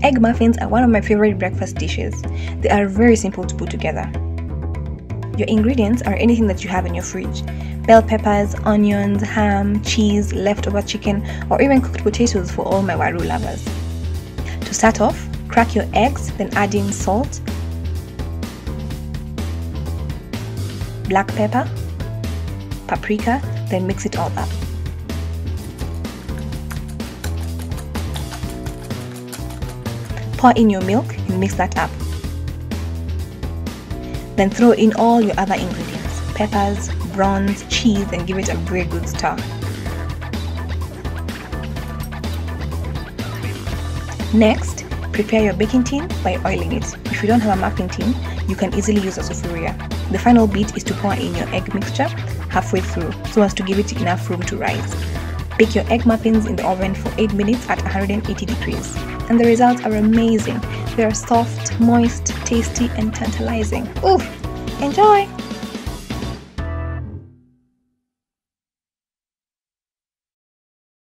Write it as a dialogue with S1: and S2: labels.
S1: Egg muffins are one of my favorite breakfast dishes. They are very simple to put together. Your ingredients are anything that you have in your fridge: bell peppers, onions, ham, cheese, leftover chicken, or even cooked potatoes for all my waru lovers. To start off, crack your eggs, then add in salt, black pepper, paprika, then mix it all up. Pour in your milk and mix that up. Then throw in all your other ingredients: peppers, prawns, cheese, and give it a very good stir. Next, prepare your baking tin by oiling it. If you don't have a muffin tin, you can easily use a sufuria. The final bit is to pour in your egg mixture halfway through so as to give it enough room to rise. Bake your egg muffins in the oven for 8 minutes at 180 degrees. And the results are amazing. They are soft, moist, tasty, and tantalizing. Ooh, enjoy!